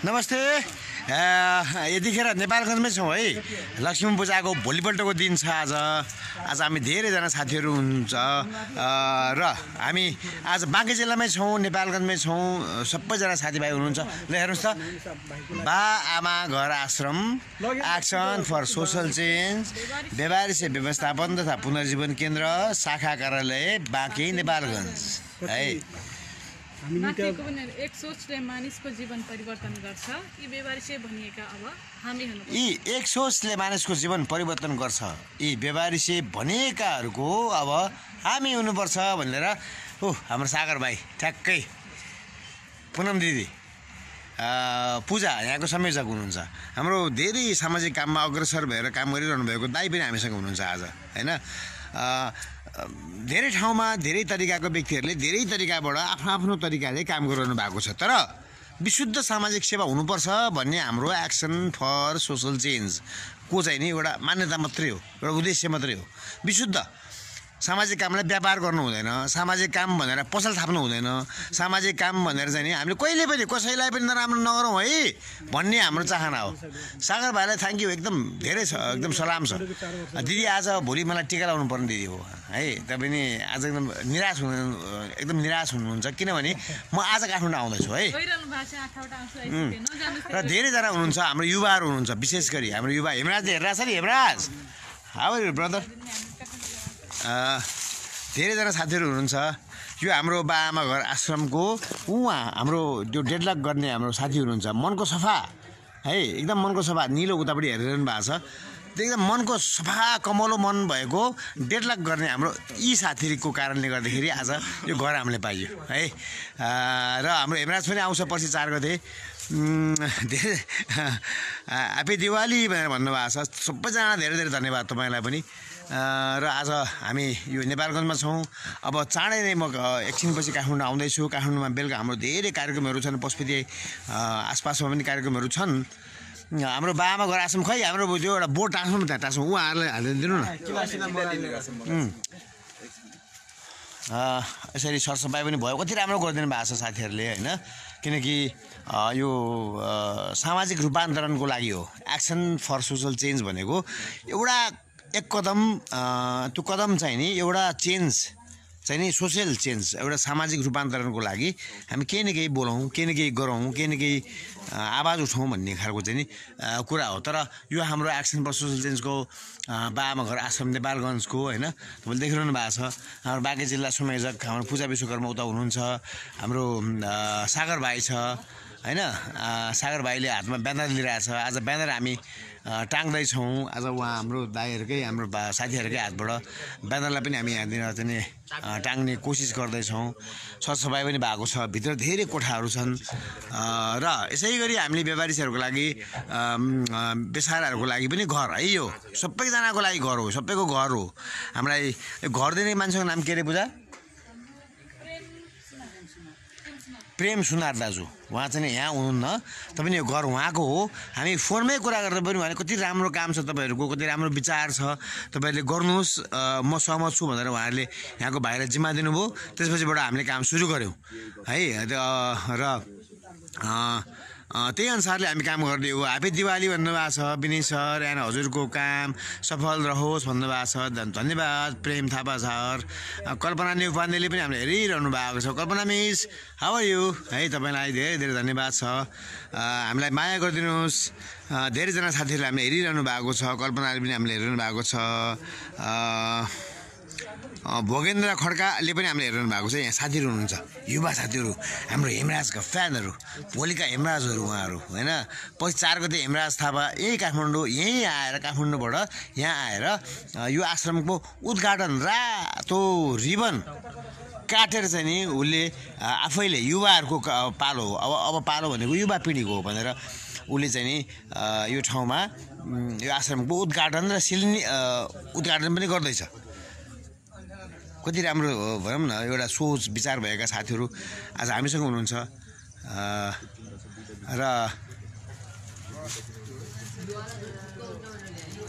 नमस्ते। यतिखेर नेपालगञ्जमै छौँ है। लक्ष्मी पूजाको भोलिपल्टको दिन छ आज हामी धेरैजना साथीहरू हुनुहुन्छ र हामी आज बाँके जिल्लामै छौँ, नेपालगञ्जमै छौँ। सबैजना साथीभाइ हुनुहुन्छ। ल हेर्नुहोस् त, बा आमा घर आश्रम एक्सन फर सोसल चेन्ज व्यवहारिक व्यवस्थापन तथा पुनर्जीवन केन्द्र शाखा कार्यालय बाँके नेपालगञ्ज है। माथिको पनि एक सोचले मानिसको जीवन परिवर्तन गर्छ। यी व्यवहारिक भनिएका अब हामी हुनु यी एक सोचले मानिसको जीवन परिवर्तन गर्छ। यी व्यवहारिक भनेकाहरूको अब हामी हुनुपर्छ भनेर हाम्रो सागर भाइ ठ्याक्कै पुनम दिदी पूजा यहाँको संयोजक हुनुहुन्छ। हाम्रो धेरै सामाजिक काममा अग्रसर भएर काम गरिरहनु भएको दाइ पनि हामीसँग हुनुहुन्छ आज हैन। धेरै ठाउँमा धेरै तरिकाको व्यक्तिहरूले धेरै तरिकाबाट आफ्नो आफ्नो तरिकाले काम गरिरहनु भएको छ। तर विशुद्ध सामाजिक सेवा हुनुपर्छ भन्ने हाम्रो एक्सन फर सोसल चेन्जको चाहिँ नि एउटा मान्यता मात्रै हो, एउटा उद्देश्य मात्रै हो। विशुद्ध सामाजिक कामलाई व्यापार गर्नु हुँदैन, सामाजिक काम भनेर पसल थाप्नु हुँदैन, सामाजिक काम भनेर चाहिँ नि हामीले कहिले पनि कसैलाई पनि नराम्रो नगरौँ है भन्ने हाम्रो चाहना हो। सागर भाइलाई थ्याङ्क यू, एकदम धेरै छ, एकदम सलाम छ। दिदी आज भोलि मलाई टिका लाउनु पर्ने दिदी हो है। तपाईँ आज एकदम निराश हुनुहुन्छ किनभने म आज काठमाडौँ आउँदैछु है। र धेरैजना हुनुहुन्छ, हाम्रो युवाहरू हुनुहुन्छ, विशेष गरी हाम्रो युवा। हेमराजले हेरिरहेछ नि, Hemraj how are you brother? धेरैजना साथीहरू हुनुहुन्छ। यो हाम्रो बाआमा घर आश्रमको उहाँ हाम्रो त्यो डेडलक गर्ने हाम्रो साथी हुनुहुन्छ। मनको सफा है, एकदम मनको सफा, निलो उतापट्टि हेरिरहनु भएको छ। एकदम मनको सफा कमलो मन भएको डेडलक गर्ने हाम्रो यी साथीको कारणले गर्दाखेरि आज यो घर हामीले पाइयो है। र हाम्रो हेमराज पनि आउँछ पर्सि 4 गते। धेरै ह्याप्पी दिवाली भनेर भन्नुभएको छ। सबैजना धेरै धेरै धन्यवाद तपाईँलाई पनि। र आज हामी यो नेपालगञ्जमा छौँ। अब चाँडै नै म एकछिनपछि काठमाडौँ आउँदैछु। काठमाडौँमा बेलुका हाम्रो धेरै कार्यक्रमहरू छन्, पशुपति आसपासमा पनि कार्यक्रमहरू छन्। हाम्रो बाआमा घर आश्रम खै हाम्रो त्यो एउटा बोर्ड टाँसौँ न, त्यहाँ टाँसौँ, उहाँहरूलाई हालिदिनु न। यसरी सरसफाइ पनि भयो, कति राम्रो गरिदिनु भएको छ साथीहरूले होइन। किनकि यो सामाजिक रूपान्तरणको लागि हो। एक्सन फर सोसल चेन्ज भनेको एउटा एक कदम, त्यो कदम चाहिँ नि एउटा चेन्ज चाहिँ नि सोसियल चेन्ज, एउटा सामाजिक रूपान्तरणको लागि हामी केही न केही बोलौँ, केही न केही गरौँ, केही न केही आवाज उठाउँ भन्ने खालको चाहिँ नि कुरा हो। तर यो हाम्रो एक्सन फर सोसल चेन्जको बाआमा घर आश्रम नेपालगञ्जको होइन, तपाईँले देखिरहनु भएको छ। हाम्रो बाँके जिल्ला संयोजक हाम्रो पूजा विश्वकर्मा उता हुनुहुन्छ। हाम्रो सागर भाइ छ होइन। सागर भाइले हातमा ब्यानर लिइरहेछ। आज ब्यानर हामी टाङ्दैछौँ। आज उहाँ हाम्रो दाइहरूकै, हाम्रो साथीहरूकै हातबाट ब्यानरलाई पनि हामी यहाँनिर चाहिँ टाङ्ने कोसिस गर्दैछौँ। सरसफाइ पनि भएको छ, भित्र धेरै कोठाहरू छन्। र यसै गरी हामीले व्यापारीहरूको लागि, बेसाराहरूको लागि पनि घर है, यो सबैजनाको लागि घर हो, सबैको घर हो। हामीलाई घर दिने मान्छेको नाम के अरे पूजा? प्रेम सुनार दाजु, उहाँ चाहिँ यहाँ हुनुहुन्न, तपाईँ यो घर उहाँको हो। हामी फोनमै कुरा गर्दा पनि भने कति राम्रो काम छ तपाईँहरूको, कति राम्रो विचार छ, तपाईँहरूले गर्नुहोस्, म सहमत छु भनेर उहाँहरूले यहाँको भाइलाई जिम्मा दिनुभयो। त्यसपछिबाट हामीले काम सुरु गऱ्यौँ है। र त्यही अनुसारले हामी काम गर्ने हो। ह्याप्पी दिवाली भन्नुभएको छ विनय सर, यहाँ हजुरको काम सफल रहोस् भन्नुभएको छ, धन्यवाद प्रेम थापा सर। कल्पना न्युपाण्डेले पनि हामीले हेरिरहनु भएको छ। कल्पना मिस हाउ आर यु है, तपाईँलाई धेरै धेरै धन्यवाद छ। हामीलाई माया गरिदिनुहोस्। धेरैजना साथीहरूले हामीले हेरिरहनु भएको छ। कल्पनाले पनि हामीले हेरिरहनु भएको छ। भोगेन्द्र खड्काले पनि हामीले हेरिरहनु भएको छ। यहाँ साथीहरू हुनुहुन्छ, युवा साथीहरू, हाम्रो हेमराजका फ्यानहरू, भोलिका हेमराजहरू उहाँहरू होइन। पछि 4 गते हेमराज थापा यही काठमाडौँ, यहीँ आएर काठमाडौँबाट यहाँ आएर यो आश्रमको उद्घाटन, रातो रिबन काटेर चाहिँ नि उसले आफैले युवाहरूको पालो हो, अब पालो भनेको युवा पिँढीको हो भनेर उसले चाहिँ नि यो ठाउँमा यो आश्रमको उद्घाटन र उद्घाटन पनि गर्दैछ। कति राम्रो हो भनौँ न, एउटा सोच विचार भएका साथीहरू आज हामीसँग हुनुहुन्छ। र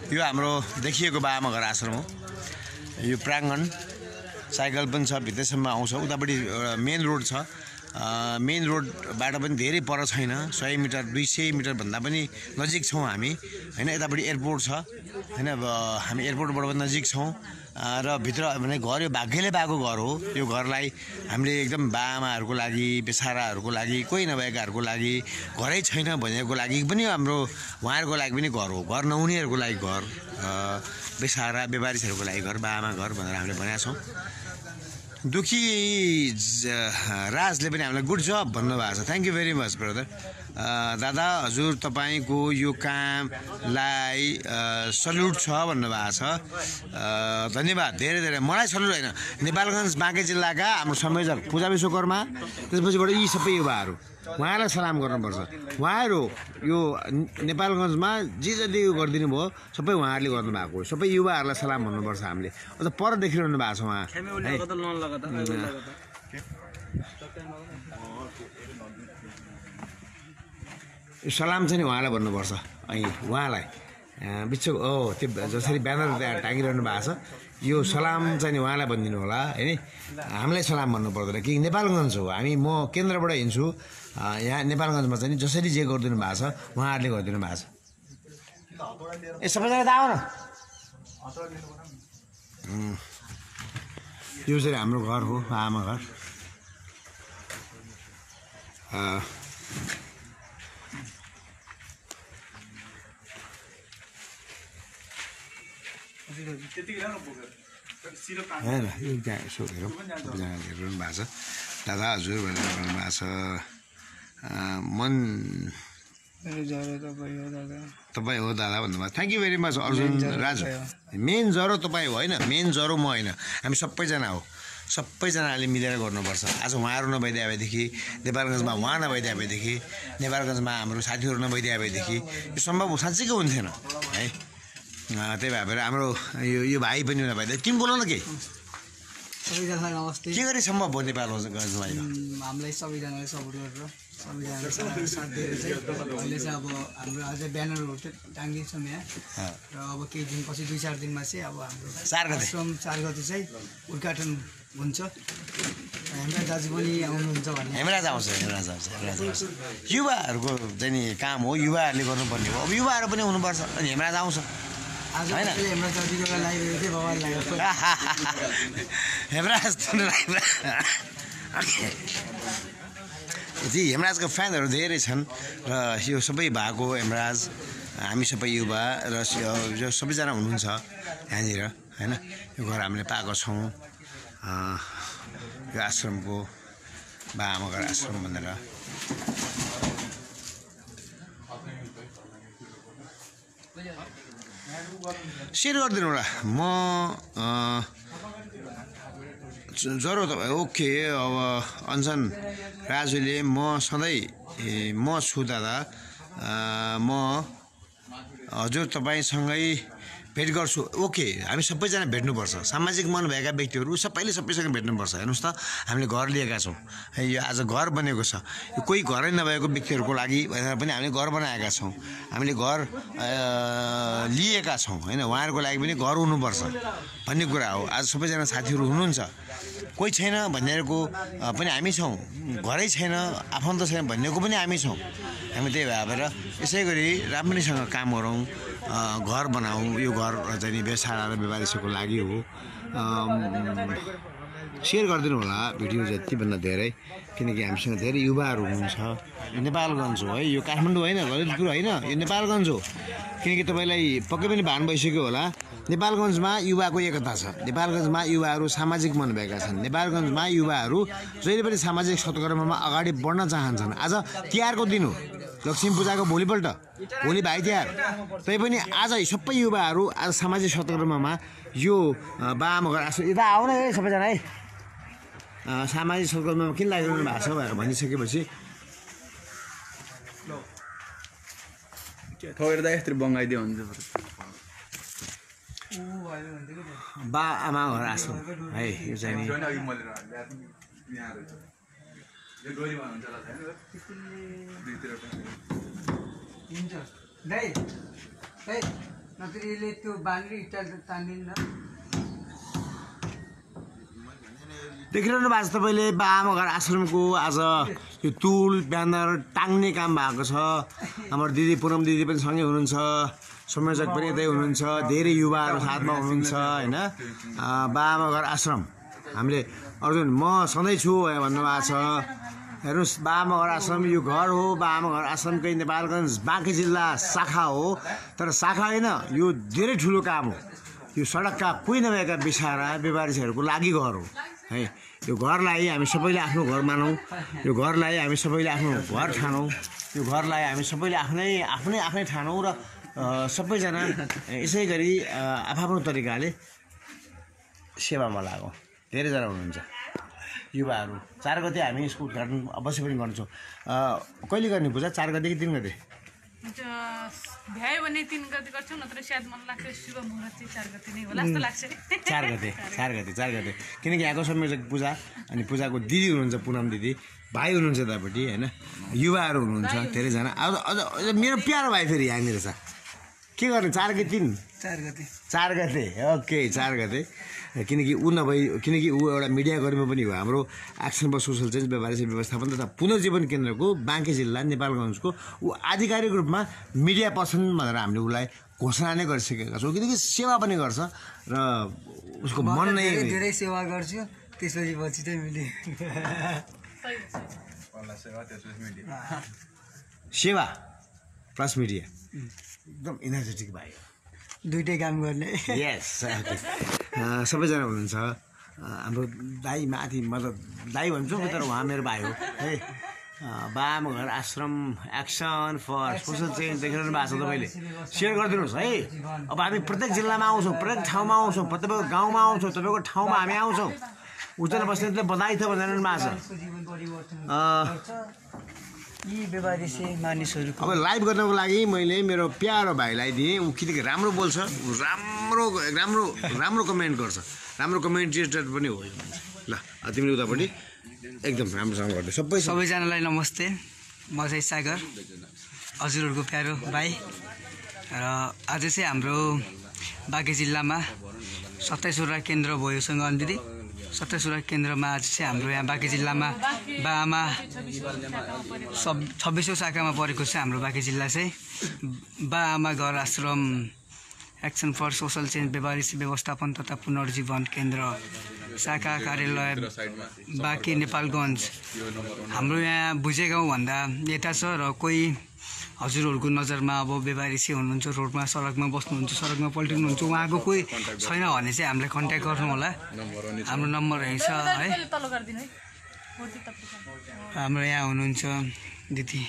यो हाम्रो देखिएको बाआमा घर आश्रम हो। यो प्राङ्गण साइकल पनि छ, भित्रसम्म आउँछ। उतापट्टि एउटा मेन रोड छ, मेन रोडबाट पनि धेरै पर छैन, 100 मिटर 200 मिटर भन्दा पनि नजिक छौँ हामी होइन। यतापट्टि एयरपोर्ट छ होइन, अब हामी एयरपोर्टबाट पनि नजिक छौँ र भित्र भने घर यो भाग्यले पाएको घर हो। यो घरलाई हामीले एकदम बाआमाहरूको लागि, बेसाराहरूको लागि, कोही नभएकाहरूको लागि, घरै छैन भनेको लागि पनि हाम्रो उहाँहरूको लागि पनि घर हो। घर नहुनेहरूको लागि घर, बेसारा बेबारिसहरूको लागि घर, बाआमा घर भनेर हामीले भनेका छौँ। दुखी राजले पनि हामीलाई गुड जब भन्नुभएको छ। Thank you very much brother. दादा हजुर तपाईँको यो कामलाई सल्युट छ भन्नुभएको छ। धन्यवाद, धेरै धेरै। मलाई सल्युट होइन, नेपालगञ्ज बाँके जिल्लाका हाम्रो संयोजक पूजा विश्वकर्मा, त्यसपछिबाट यी सबै युवाहरू, उहाँलाई सलाम गर्नुपर्छ। उहाँहरू यो नेपालगञ्जमा जे जति यो गरिदिनु भयो सबै उहाँहरूले गर्नुभएको हो। सबै युवाहरूलाई सलाम भन्नुपर्छ हामीले। अन्त पर देखिरहनु भएको छ उहाँ यो सलाम चाहिँ नि उहाँलाई भन्नुपर्छ। अनि उहाँलाई बिच त्यो जसरी ब्यानर त्यहाँ टाँगिरहनु भएको छ, यो सलाम चाहिँ नि उहाँलाई भनिदिनु होला होइन। हामीलाई सलाम भन्नु पर्दैन कि नेपालगञ्ज हो, हामी म केन्द्रबाट हिँड्छु यहाँ नेपालगञ्जमा चाहिँ नि जसरी जे गरिदिनु भएको छ उहाँहरूले गरिदिनु भएको छ। ए सबैजना त आऊ न। यो चाहिँ हाम्रो घर हो, आमा घर। होइन यसो हेरौँ, सबैजना हेरिरहनु भएको छ। दादा हजुर भनेर भन्नुभएको छ। मन तपाईँ हो दादा भन्नुभएको। Thank you very much Arjun Raju. Main जरो तपाईँ हो होइन, मेन जरो म होइन, हामी सबैजना हो। सबैजनाले मिलेर गर्नुपर्छ। आज उहाँहरू नभइदिए भएदेखि, नेपालगञ्जमा उहाँ नभइदिए भएदेखि, नेपालगञ्जमा हाम्रो साथीहरू नभइदिए भएदेखि यो सम्भव साँच्चीकै हुन्थेन है। त्यही भएर हाम्रो यो भाइ पनि नभइदिए। तिमी बोल न के सबैजनालाई नमस्ते। के गरी सम्भव भयो नेपालगञ्जमा? हामीलाई सबैजनाले सपोर्ट गरेर सबैजनाले साथ दिएर चाहिँ अहिले चाहिँ अब हाम्रो अझै ब्यानरहरू चाहिँ टाँगिन्छौँ यहाँ र अब केही दिनपछि 2-4 दिनमा चाहिँ अब हाम्रो 4 गते 4 गते चाहिँ उद्घाटन हुन्छ। हेमराज दाजु पनि आउनुहुन्छ भन्ने। हेमराज आउँछ। युवाहरूको चाहिँ नि काम हो, युवाहरूले गर्नुपर्ने हो। अब युवाहरू पनि हुनुपर्छ अनि हेमराज आउँछ आज हेमराज दाजुको लागिरहेको थियो, भगवान् लाग्यो हेमराज हेमराजको फ्यानहरू धेरै छन् र यो सबै भएको हेमराज, हामी सबै युवा र जो सबैजना हुनुहुन्छ यहाँनिर होइन। यो घर हामीले पाएको छौँ, यो आश्रमको बाआमाको आश्रम भनेर। सेयर गरिदिनु होला। म जरो तपाईँ ओके। अब अञ्जन राजुले म सधैँ म छु दादा, म हजुर तपाईँसँगै भेट गर्छु। ओके, हामी सबैजना भेट्नुपर्छ। सामाजिक मन भएका व्यक्तिहरू सबैले सबैसँग भेट्नुपर्छ। हेर्नुहोस् त, हामीले घर लिएका छौँ, यो आज घर बनेको छ। यो कोही घरै नभएको व्यक्तिहरूको लागि भनेर पनि हामीले घर बनाएका छौँ, हामीले घर लिएका छौँ होइन। उहाँहरूको लागि पनि घर हुनुपर्छ भन्ने कुरा हो। आज सबैजना साथीहरू हुनुहुन्छ, कोही छैन भन्नेहरूको पनि हामी छौँ, घरै छैन आफन्त छैन भन्नेको पनि हामी छौँ। हामी त्यही भएर यसै गरी राम्रैसँग काम गरौँ, घर बनाऊँ। यो घर चाहिँ बेसारा र बेबारिसको लागि हो। सेयर गरिदिनु होला भिडियो जतिभन्दा धेरै, किनकि हामीसँग धेरै युवाहरू हुनुहुन्छ। यो नेपालगञ्ज हो है, यो काठमाडौँ होइन, ललितपुर होइन, यो नेपालगञ्ज हो। किनकि तपाईँलाई पक्कै पनि भान भइसक्यो होला, नेपालगञ्जमा युवाको एकता छ। नेपालगञ्जमा युवाहरू सामाजिक मन भएका छन्। नेपालगञ्जमा युवाहरू जहिले पनि सामाजिक सत्कर्ममा अगाडि बढ्न चाहन्छन्। आज तिहारको दिन हो, लक्ष्मी पूजाको भोलिपल्ट, भोलि भाइ तिहार, तैपनि आज सबै युवाहरू आज सामाजिक सत्कर्ममा यो बाआमा घर आश्रम यता आउन है सबैजना है। सामाजिक सत्कर्ममा किन लागिरहनु भएको छ भनेर भनिसकेपछि ठोकेर यत्रो बङ्गाइदियो हुन्छ। बाआमा घर आश्रम है, यो चाहिँ नि नत्र त्यो बाँड्री तान्दिन्न। देखिरहनु भएको छ तपाईँले बाआमा घर आश्रमको आज यो तुल ब्यानर टाङ्ने काम भएको छ। हाम्रो दिदी पुनम दिदी पनि सँगै हुनुहुन्छ, संयोजक पनि यतै हुनुहुन्छ, धेरै युवाहरू साथमा हुनुहुन्छ होइन। बाआमा घर आश्रम हामीले अर्जुन म सधैँ छु भन्नुभएको छ। हेर्नुहोस् बाआमा घर आश्रम यो घर हो, बाआमा घर आश्रमकै नेपालगञ्ज बाँकी जिल्ला शाखा हो। तर शाखा होइन, यो धेरै ठुलो काम हो। यो सडकका कोही नभएका बिसारा बेवारिसहरूको लागि घर हो है। यो घरलाई हामी सबैले आफ्नो घर मानौँ, यो घरलाई हामी सबैले आफ्नो घर ठानौँ, यो घरलाई हामी सबैले आफ्नै ठानौँ र सबैजना यसै गरी आफ्नो तरिकाले सेवामा लागौँ। धेरैजना हुनुहुन्छ युवाहरू। 4 गते हामी यसको उद्घाटन अवश्य पनि गर्छौँ। कहिले गर्ने पूजा? 4 गते कि 3 गते? भ्यायो भने 3 गते गर्छौँ, नत्र सायद मलाई लाग्छ शुभ मुहुर्त चाहिँ 4 गते नै होला जस्तो लाग्छ। 4 गते किनकि यहाँको संयोजक पूजा अनि पूजाको दिदी हुनुहुन्छ पुनम दिदी, भाइ हुनुहुन्छ यतापट्टि होइन, युवाहरू हुनुहुन्छ धेरैजना। अझ मेरो प्यारो भाइ फेरि यहाँनिर छ। के गर्ने? 4 कि 3? 4 गते ओके 4 गते। किनकि ऊ एउटा मिडिया कर्मी पनि हो। हाम्रो एक्सन फर सोसल चेन्ज व्यापारिक व्यवस्थापन तथा पुनर्जीवन केन्द्रको बाँकी जिल्ला नेपालगञ्जको ऊ आधिकारिक रूपमा मिडिया पर्सन भनेर हामीले उसलाई घोषणा नै गरिसकेका छौँ। किनकि सेवा पनि गर्छ र उसको मन नै धेरै सेवा गर्छु, त्यसपछि चाहिँ मिले सेवा प्लस मिडिया एकदम इनर्जेटिक भाइ हो, दुइटै काम गर्ने। यस सबैजना हुनुहुन्छ। हाम्रो दाई माथि मतलब दाई भन्छु तर उहाँ मेरो भाइ हो है। बाआमा घर आश्रम एक्सन फर सोसल चेन्ज देखिरहनु भएको छ तपाईँले, सेयर गरिदिनुहोस् है। अब हामी प्रत्येक जिल्लामा आउँछौँ, प्रत्येक ठाउँमा आउँछौँ, तपाईँको गाउँमा आउँछौँ, तपाईँको ठाउँमा हामी आउँछौँ। उज्जैन बस्नेतले बधाई थियो भनिरहनु भएको छ। यी व्यवहारिक मानिसहरू अब लाइभ गर्नको लागि मैले मेरो प्यारो भाइलाई दिएँ। ऊ किनकि राम्रो बोल्छ, राम्रो कमेन्ट गर्छ, राम्रो कमेन्टेटर पनि हो ल। तिमीले उतापट्टि एकदम राम्रोसँग गर्दै सबैजनालाई नमस्ते। म चाहिँ सागर, हजुरहरूको प्यारो भाइ। र आज चाहिँ हाम्रो बाँकी जिल्लामा 27वटा केन्द्र भयो सङ्गठन दिदी। 27वटा केन्द्रमा आज चाहिँ हाम्रो यहाँ बाँकी जिल्लामा बाआमा 26औँ शाखामा परेको छ हाम्रो बाँकी जिल्ला चाहिँ। बाआमा घर आश्रम एक्सन फर सोसल चेन्ज व्यापारिक व्यवस्थापन तथा पुनर्जीवन केन्द्र शाखा कार्यालय बाँकी नेपालगञ्ज। हाम्रो यहाँ बुझे गाउँ भन्दा यता छ र कोही हजुरहरूको नजरमा अब व्यापारी हुनुहुन्छ, रोडमा सडकमा बस्नुहुन्छ, सडकमा पल्टिनुहुन्छ, उहाँको कोही छैन भने चाहिँ हामीलाई कन्ट्याक्ट गर्नु होला। हाम्रो नम्बर यही छ है। हाम्रो यहाँ हुनुहुन्छ दिदी,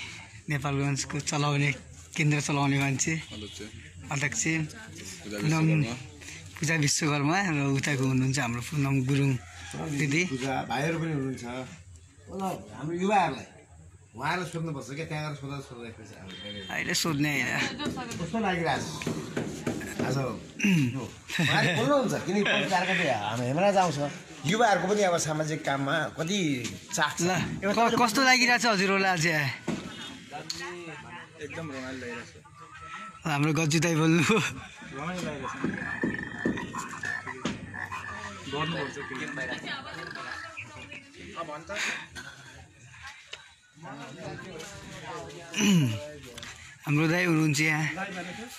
नेपालगञ्जको चलाउने केन्द्र चलाउने मान्छे अध्यक्ष पूजा विश्वकर्मा र उताको हुनुहुन्छ हाम्रो पुनम गुरुङ दिदी। भाइहरू पनि हुनुहुन्छ। हाम्रो युवाहरूलाई उहाँहरूलाई सोध्नुपर्छ क्या, त्यहाँ गएर सोध्दा अहिले सोध्ने कस्तो लागिरहेको छ आज बोल्नुहुन्छ। किनकि 4 गते हाम्रो हेमराज आउँछ। युवाहरूको पनि अब सामाजिक काममा कति चाख ल कस्तो लागिरहेको छ हजुरहरूलाई आज? एकदम रमाइलो लागिरहेछ। हाम्रो गज्जु दाइ बोल्नु हाम्रो दाइ हुनुहुन्छ यहाँ।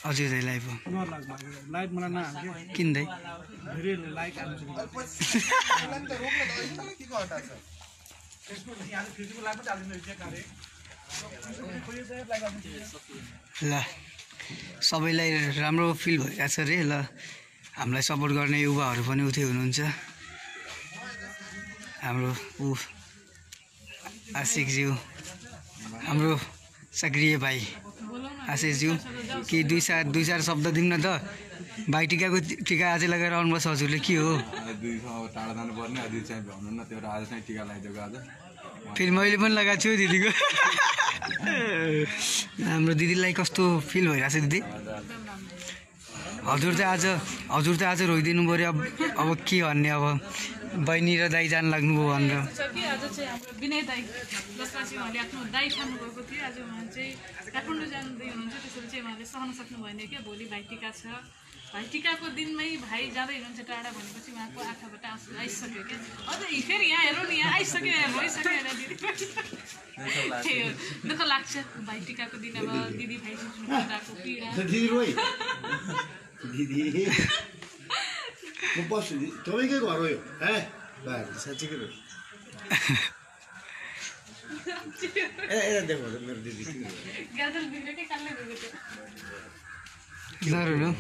हजुर दाइ लाइभ हो किन दाइ? ल सबैलाई राम्रो फिल भइरहेछ अरे। ल हामीलाई सपोर्ट गर्ने युवाहरू पनि उतै हुनुहुन्छ। हाम्रो आशिकज्यू, हाम्रो सक्रिय भाइ आशिषज्यू, के दुई चार शब्द दिउँ न त। भाइ टिका अझै लगाएर आउनुपर्छ हजुरले, के हो? टाढा जानुपर्ने दिदी चाहिँ भ्याउनु न, त्यो आज चाहिँ टिका लगाइदिएको आज। फेरि मैले पनि लगाएको छु दिदीको। हाम्रो दिदीलाई कस्तो फिल भइरहेछ दिदी? हजुर त आज रोइदिनु पऱ्यो। अब के भन्ने, अब बहिनी र दाइ जान लाग्नुभयो भनेर। आज चाहिँ हाम्रो विनय दाइ, जसमा चाहिँ उहाँले आफ्नो दाइ खानु भएको थियो, आज उहाँ चाहिँ काठमाडौँ जाँदै हुनुहुन्छ। त्यसरी चाहिँ उहाँले सहन सक्नु भएन क्या। भोलि भाइटिका छ भाइटिकाको दिनमै भाइ जाँदै हुनुहुन्छ टाढा भनेपछि उहाँको आँखाबाट आँसु आइसक्यो क्या अझ फेरि यहाँ हेरौँ न यहाँ आइसक्यो रोइसक्यो होइन दिदी त्यही हो दुःख लाग्छ भाइटिकाको दिन अब दिदी भाइ छुट्नु पर्दाको पीडा दिदी रोइ दिदी म बस्छु तपाईँकै घर हो यो है साँच्चीकै रोइ ए देखो मेरो दिदी गाजल बिग्रेको के कालले बिग्रेको जरुर हो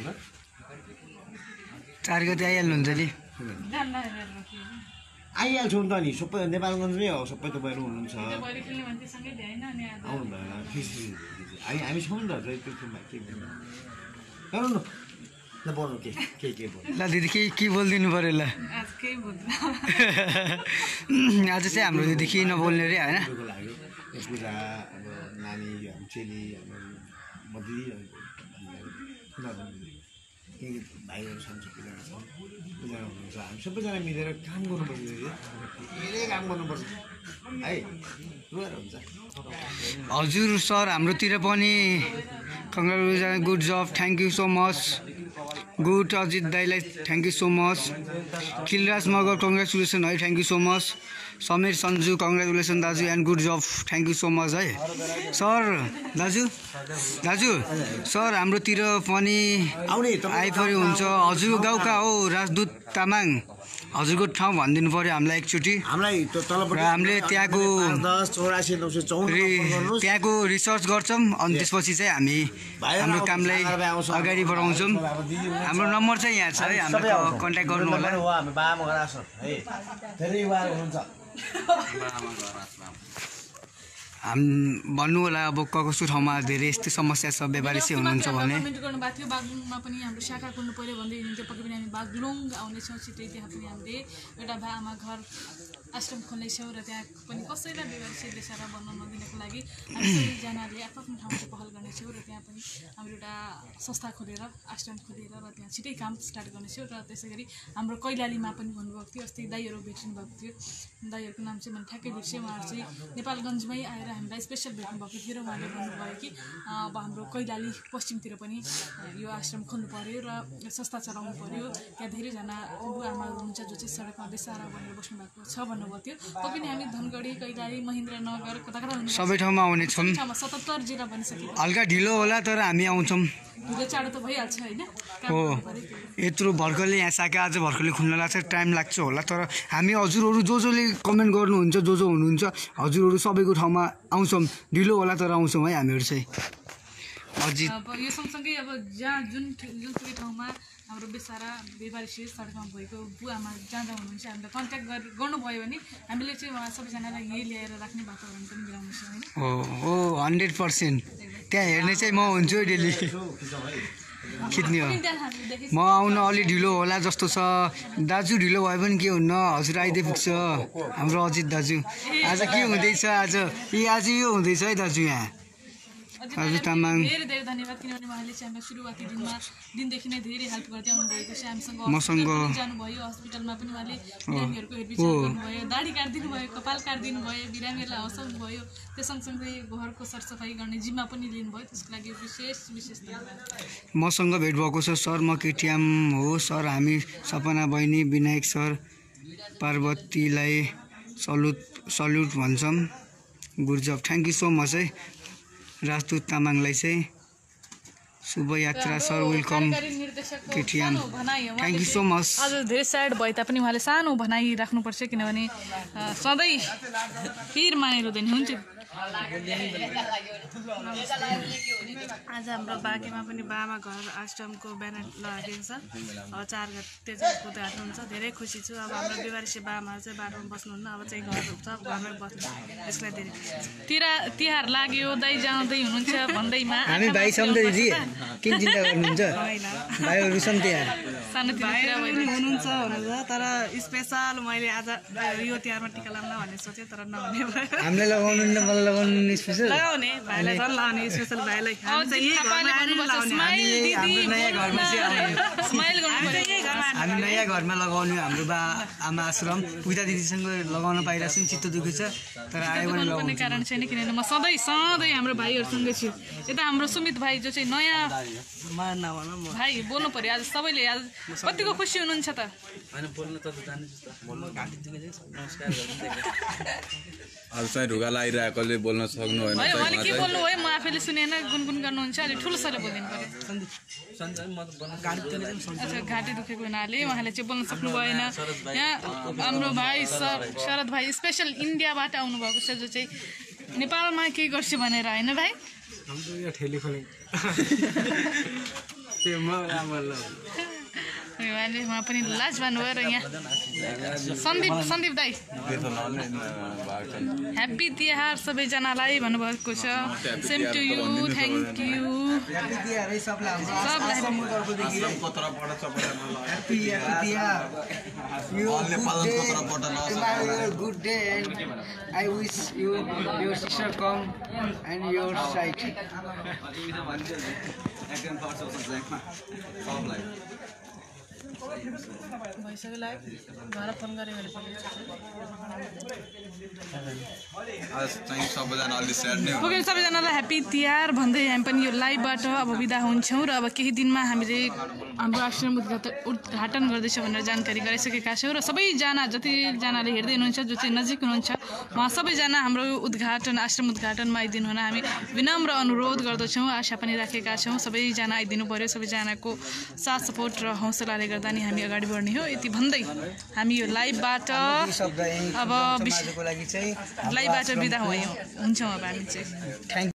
4 गते आइहाल्नुहुन्छ नि जान्न हेरेर आइहाल्छौँ त नि सबै नेपालगञ्जमै हो सबै तपाईँहरू हुनुहुन्छ त्यो बढी खेल्ने मान्छेसँगै भ्याएन अनि आज आउनु भएन हामी छौँ नि त त्यो के भन्नु गरौँ न ल बोल्नु के बोल्नु ल दिदी के बोलिदिनु पऱ्यो ल आज केही बोल्दैन आज चाहिँ हाम्रो दिदी के नबोल्ने रे होइन दुःख लाग्यो यो पूजा अब नानी हाम्रो चेली म दिदी के भाइहरू सन्चो पूजा गर्छौँ पूजा हुनुहुन्छ हामी सबैजना मिलेर काम गर्नुपर्छ धेरै काम गर्नुपर्छ है रुएर हुन्छ हजुर सर हाम्रोतिर पनि congratulation good job thank you so much good Ajit दाईलाई thank you so much Kilraj Magar congratulation है thank you so much Samir Sanju congratulation दाजु and good job thank you so much है सर दाजु सर हाम्रोतिर पनि आइपऱ्यो हुन्छ हजुरको गाउँका हो राजदूत तामाङ हजुरको ठाउँ भनिदिनु पऱ्यो हामीलाई एकचोटि हामीलाई र हामीले त्यहाँको रिसर्च गर्छौँ अनि त्यसपछि चाहिँ हामी हाम्रो कामलाई अगाडि बढाउँछौँ हाम्रो नम्बर चाहिँ यहाँ छ है हामीलाई कन्ट्याक्ट गर्नु होला हामी बाबामा घर आएको है धेरै युवाहरू हुनुहुन्छ भन्नु होला अब कस्तो ठाउँमा धेरै यस्तै समस्या छ व्यापारी चाहिँ हुनुहुन्छ भने कमेन्ट गर्नुभएको थियो बागलुङमा पनि हाम्रो शाखा खोल्नु पऱ्यो भन्दै हुनुहुन्थ्यो पक्कै पनि हामी बागलुङ आउनेछौँ छिटै त्यहाँ पनि हामीले एउटा बा आमा घर आश्रम खोल्नेछौँ र त्यहाँ पनि कसैलाई व्यापारी बेसारा बन्न नदिनको लागि हामी सबैजनाले आफ्नो ठाउँमा पहल गर्नेछौँ र त्यहाँ पनि हाम्रो एउटा संस्था खोलेर आश्रम खोलेर र त्यहाँ छिटै काम स्टार्ट गर्नेछौँ र त्यसै गरी हाम्रो कैलालीमा पनि भन्नुभएको थियो अस्ति दाईहरू भेट्नु भएको थियो दाईहरूको नाम चाहिँ मैले ठ्याक्कै बिर्सेँ उहाँहरू चाहिँ नेपालगञ्जमै आएर हामीलाई स्पेसल भेट्नुभएको थियो र उहाँले भन्नुभयो कि अब हाम्रो कैलाली पश्चिमतिर पनि यो आश्रम खोल्नु पऱ्यो र संस्था चलाउनु पऱ्यो त्यहाँ धेरैजना बुवा आमाहरू हुनुहुन्छ जो चाहिँ सडकमा बेसारा बनेर बस्नुभएको छ भन्नुभएको थियो तै पनि हामी धनगढी कैलाली महेन्द्रनगर कता कता हुनु सबै ठाउँमा आउनेछौँ 77 जिल्ला बनिसकेको हल्का ढिलो होला तर हामी आउँछौँ ढिलो चाँडो त भइहाल्छ होइन हो यत्रो भर्खरले यहाँ शाखा आज भर्खरले खुल्न लाग्छ टाइम लाग्छ होला तर हामी हजुरहरू जसले कमेन्ट गर्नुहुन्छ जो हुनुहुन्छ हजुरहरू सबैको ठाउँमा आउँछौँ ढिलो होला तर आउँछौँ है हामीहरू चाहिँ अझै अब यो सँगसँगै अब जहाँ जुनसुकै ठाउँमा हाम्रो बेसारा व्यापारी सडकमा भएको बुवा आमा जहाँ हुनुहुन्छ हामीलाई कन्ट्याक्ट गर्नुभयो भने हामीले चाहिँ उहाँ सबैजनालाई यही ल्याएर राख्ने वातावरण पनि मिलाउनेछौँ होइन 100% त्यहाँ हेर्ने चाहिँ म हुन्छु डेली खिच्ने हो म आउन अलि ढिलो होला जस्तो छ दाजु ढिलो भयो भने के हुन्न हजुर आइदिइपुग्छ हाम्रो अजित दाजु आज के हुँदैछ आज यो हुँदैछ है दाजु यहाँ हजुर तामाङ धेरै धेरै धन्यवाद किनभने उहाँले चाहिँ हामीलाई सुरुवाती दिनदेखि नै धेरै हेल्प गर्दै आउनुभएको छ हामीसँग मसँग जानुभयो हस्पिटलमा पनि उहाँले बिरामीहरूको हेरविचार गर्नुभयो दाढी काटिदिनु भयो कपाल काटिदिनु भयो बिरामीहरूलाई हँसाउनु भयो त्यो सँगसँगै घरको सरसफाइ गर्ने जिम्मा पनि लिनुभयो त्यसको लागि विशेष धन्यवाद मसँग भेट भएको छ सर म केटिएम हो सर हामी सपना बहिनी विनायक सर पार्वतीलाई सल्युट भन्छौँ good job thank you so much है राजदूत तामाङलाई चाहिँ शुभ यात्रा sir welcome KTM thank you so much आज धेरै स्याड भए तापनि उहाँले सानो भनाइ राख्नुपर्छ किनभने सधैँ फिर मानेर हुँदैन हुन्छ आज हाम्रो बाँकेमा पनि बामा घर आश्रमको ब्यानर लगाएको छ अब 4 गते चाहिँ उद्घाटन हुन्छ धेरै खुसी छु अब हाम्रो व्यवहारिक बामाहरू चाहिँ बाटोमा बस्नुहुन्न अब चाहिँ घर छ घरमै बस्नु यसलाई धेरै तिहार लाग्यो दाइ जाँदै हुनुहुन्छ भन्दैमा हामी भाइ छौँ त दिदी किन चिन्ता गर्नुहुन्छ भाइहरू छौँ त्यहाँ सानो हुनुहुन्छ तर स्पेसल मैले आज यो तिहारमा टिका लाउन भन्ने सोचेँ तर नहुने भयो हामीलाई लगाउनु न मलाई लगाउनु स्पेसल लगाउने भाइलाई झन् लाउने स्पेसल भाइलाई हाम्रो नयाँ घरमा चाहिँ हामी नयाँ घरमा लगाउने हाम्रो बा आमा आश्रम पूजा दिदीसँग लगाउन पाइरहेको छौँ, चित्त दुःख छ तर आयो भने दुःख पर्ने कारण छैन किनभने म सधैँ हाम्रो भाइहरूसँगै छु। यता हाम्रो सुमित भाइ जो चाहिँ नयाँ भाइ बोल्नु पर्यो आज सबैले आज कतिको खुसी हुनुहुन्छ त? आज चाहिँ ढुगा लागिरहेकोले बोल्न सक्नु होइन भयो मैले के बोल्नु भयो म आफैले सुनेन गुनगुन गर्नुहुन्छ अलिक ठुलो सरले बोलिदिनु पर्यो। अच्छा घाँटी दुखेको हुनाले उहाँले चाहिँ बोल्न सक्नु भएन। यहाँ हाम्रो भाइ शरद भाइ स्पेसल इन्डियाबाट आउनुभएको छ जो चाहिँ नेपालमा के गर्छु भनेर होइन भाइ? उहाँले उहाँ पनि लाज भन्नुभयो र यहाँ सन्दीप दाई ह्याप्पी तिहार सबैजनालाई भन्नुभएको छ। Same to you, thank you good day and I wish you your sister come and your side. भइसक्यो लाइभ घर फोन गरेँ मैले आज चाहिँ सबैजना अलि स्याड नै पुगेर सबैजनालाई ह्याप्पी तिहार भन्दै हामी पनि यो लाइभबाट अब बिदा हुन्छौँ र अब केही दिनमा हामीले हाम्रो आश्रम उद्घाटन गर्दैछौँ भनेर जानकारी गराइसकेका छौँ र सबैजना जतिजनाले हेर्दै हुनुहुन्छ जो चाहिँ नजिक हुनुहुन्छ उहाँ सबैजना हाम्रो उद्घाटन आश्रम उद्घाटनमा आइदिनु हुन हामी विनम्र अनुरोध गर्दछौँ, आशा पनि राखेका छौँ सबैजना आइदिनु पर्यो। सबैजनाको साथ सपोर्ट र हौसलाले गर्दा नि हामी अगाडि बढ्ने हो। यति भन्दै हामी यो लाइभबाट अब लाइभबाट बिदा हुन्छौँ अब हामी चाहिँ।